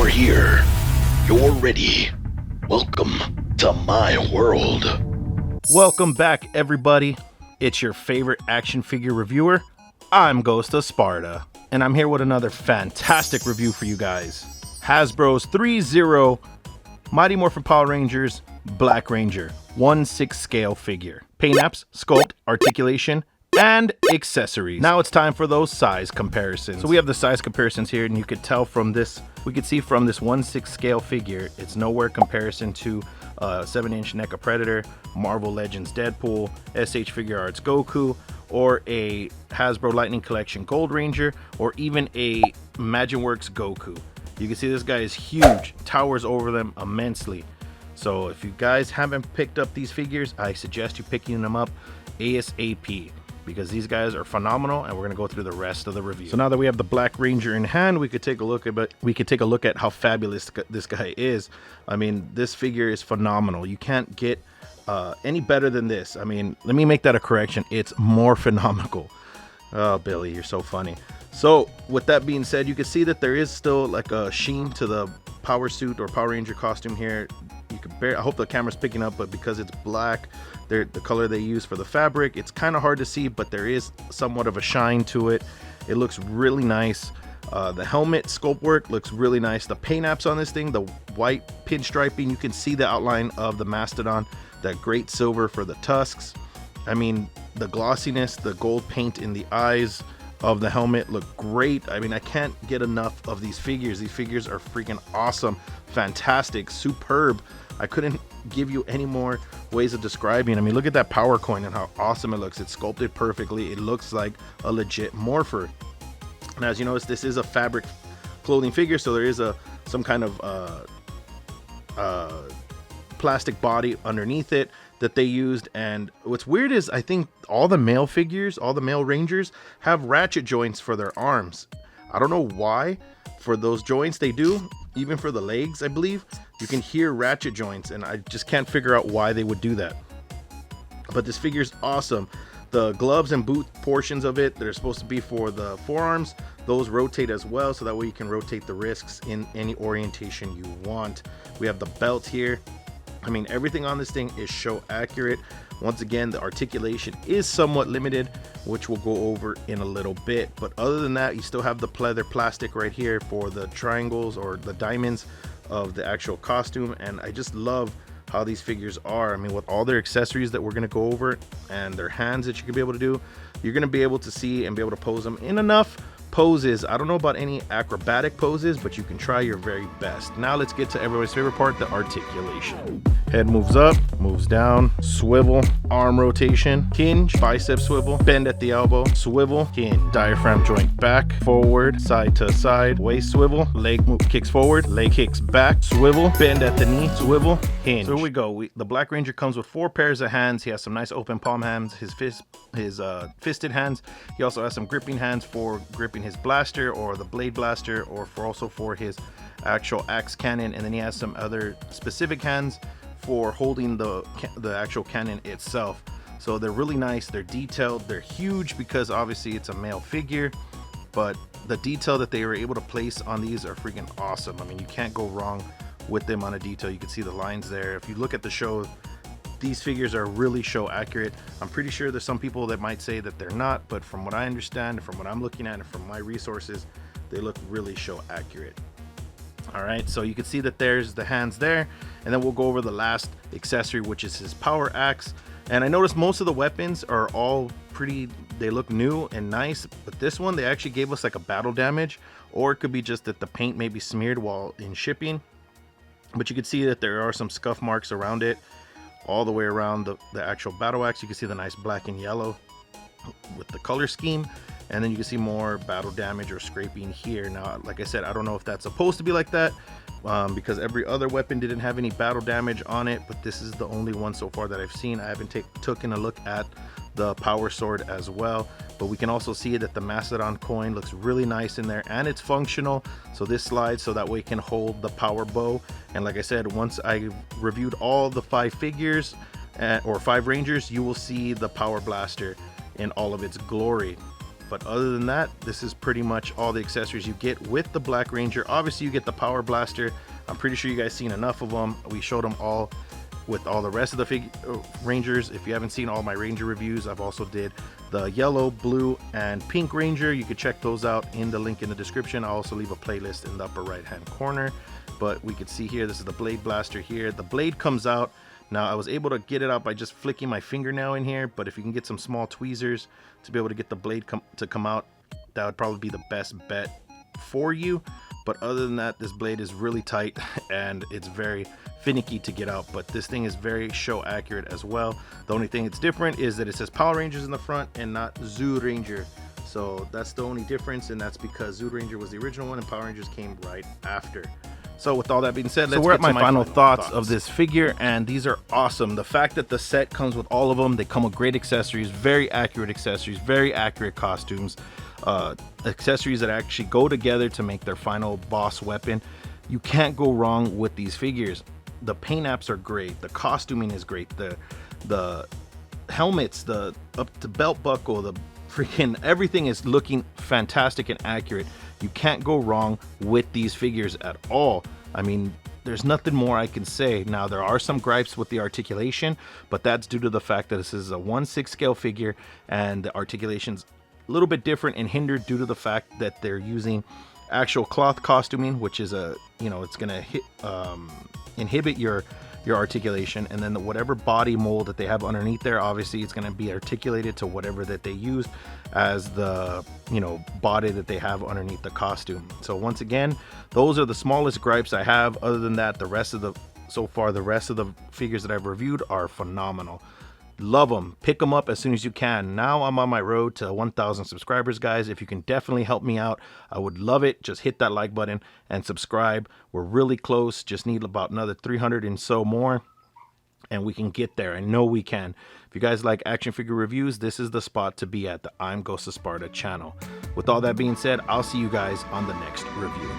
here. You're ready. Welcome to my world. Welcome back, everybody. It's your favorite action figure reviewer. I'm Ghost of Sparta, and I'm here with another fantastic review for you guys. Hasbro's Threezero Mighty Morphin Power Rangers Black Ranger 1/6 scale figure. Paint apps, sculpt, articulation, and accessories. Now it's time for those size comparisons. So we have the size comparisons here, and you could tell from this, we could see from this 1/6 scale figure, it's nowhere comparison to 7-inch NECA Predator, Marvel Legends Deadpool, SH Figuarts Goku, or a Hasbro Lightning Collection Gold Ranger, or even a Imagineworks Goku. You can see this guy is huge, towers over them immensely. So if you guys haven't picked up these figures, I suggest you picking them up ASAP, because these guys are phenomenal, and we're going to go through the rest of the review. So now that we have the Black Ranger in hand, we could take a look at how fabulous this guy is. I mean, this figure is phenomenal. You can't get any better than this. I mean, let me make that a correction. It's more phenomenal. Oh, Billy, you're so funny. So with that being said, you can see that there is still like a sheen to the power suit or Power Ranger costume here. You could I hope the camera's picking up, but because it's black, the color they use for the fabric, it's kind of hard to see, but there is somewhat of a shine to it. It looks really nice. The helmet sculpt work looks really nice. The paint apps on this thing, the white pinstriping, you can see the outline of the mastodon, that great silver for the tusks. I mean, the glossiness, the gold paint in the eyes of the helmet look great. I mean, I can't get enough of these figures. These figures are freaking awesome, fantastic, superb. I couldn't give you any more ways of describing. I mean, look at that power coin and how awesome it looks. It's sculpted perfectly. It looks like a legit morpher. And as you notice, this is a fabric clothing figure, so there is some kind of plastic body underneath it that they used. And what's weird is I think all the male figures, all the male Rangers, have ratchet joints for their arms. I don't know why. For those joints they do, even for the legs, I believe you can hear ratchet joints, and I just can't figure out why they would do that. But this figure's awesome. The gloves and boot portions of it that are supposed to be for the forearms, those rotate as well, so that way you can rotate the wrists in any orientation you want. We have the belt here. I mean, everything on this thing is show accurate. Once again, the articulation is somewhat limited, which we'll go over in a little bit. But other than that, you still have the leather plastic right here for the triangles or the diamonds of the actual costume. And I just love how these figures are. I mean, with all their accessories that we're going to go over and their hands that you can be able to do, you're going to be able to see and be able to pose them in enough poses. I don't know about any acrobatic poses, but you can try your very best. Now let's get to everybody's favorite part, the articulation. Head moves up, moves down, swivel, arm rotation, hinge, bicep swivel, bend at the elbow, swivel, hinge, diaphragm joint back, forward, side to side, waist swivel, leg move, kicks forward, leg kicks back, swivel, bend at the knee, swivel, hinge. So here we go. The Black Ranger comes with 4 pairs of hands. He has some nice open palm hands, his fisted hands. He also has some gripping hands for gripping his blaster or the blade blaster, or for his actual axe cannon. And then he has some other specific hands for holding the actual cannon itself. So they're really nice, they're detailed, they're huge because obviously it's a male figure, but the detail that they were able to place on these are freaking awesome. I mean, you can't go wrong with them on a detail. You can see the lines there. If you look at the show, these figures are really show accurate. I'm pretty sure there's some people that might say that they're not, but from what I understand, from what I'm looking at, and from my resources, they look really show accurate. All right, so you can see that there's the hands there, and then we'll go over the last accessory, which is his power axe. And I noticed most of the weapons are all pretty, they look new and nice, but this one, they actually gave us like a battle damage, or it could be just that the paint may be smeared while in shipping. But you can see that there are some scuff marks around it, all the way around the actual battle axe. You can see the nice black and yellow with the color scheme. And then you can see more battle damage or scraping here. Now, like I said, I don't know if that's supposed to be like that, because every other weapon didn't have any battle damage on it, but this is the only one so far that I've seen. I haven't taken a look at the power sword as well, but we can also see that the mastodon coin looks really nice in there, and it's functional. So this slides so that way it can hold the power bow. And like I said, once I reviewed all the 5 figures or 5 Rangers, you will see the power blaster in all of its glory. But other than that, this is pretty much all the accessories you get with the Black Ranger. Obviously you get the power blaster. I'm pretty sure you guys seen enough of them. We showed them all with all the rest of the Rangers. If you haven't seen all my Ranger reviews, I've also did the yellow, blue, and pink Ranger. You can check those out in the link in the description. I'll also leave a playlist in the upper right hand corner. But we can see here, this is the blade blaster here. The blade comes out. Now I was able to get it out by just flicking my fingernail in here, but if you can get some small tweezers to be able to get the blade to come out, that would probably be the best bet for you. But other than that, this blade is really tight and it's very finicky to get out, but this thing is very show accurate as well. The only thing that's different is that it says Power Rangers in the front and not Zoo Ranger. So that's the only difference, and that's because Zoo Ranger was the original one and Power Rangers came right after. So with all that being said, let's get to my final thoughts of this figure, and these are awesome. The fact that the set comes with all of them, they come with great accessories, very accurate costumes, accessories that actually go together to make their final boss weapon. You can't go wrong with these figures. The paint apps are great, the costuming is great, the helmets, the up to belt buckle, the freaking everything is looking fantastic and accurate. You can't go wrong with these figures at all. I mean, there's nothing more I can say. Now, there are some gripes with the articulation, but that's due to the fact that this is a 1/6 scale figure and the articulation's a little bit different and hindered due to the fact that they're using actual cloth costuming, which is it's gonna inhibit your articulation, and then whatever body mold that they have underneath there, obviously it's going to be articulated to whatever that they used as the body that they have underneath the costume. So once again, those are the smallest gripes I have. Other than that, the rest of the figures that I've reviewed are phenomenal. Love them. Pick them up as soon as you can. Now I'm on my road to 1,000 subscribers, guys. If you can definitely help me out, I would love it. Just hit that like button and subscribe. We're really close. Just need about another 300 and so more, and we can get there. I know we can. If you guys like action figure reviews, this is the spot to be at, the I'm Ghost of Sparta channel. With all that being said, I'll see you guys on the next review.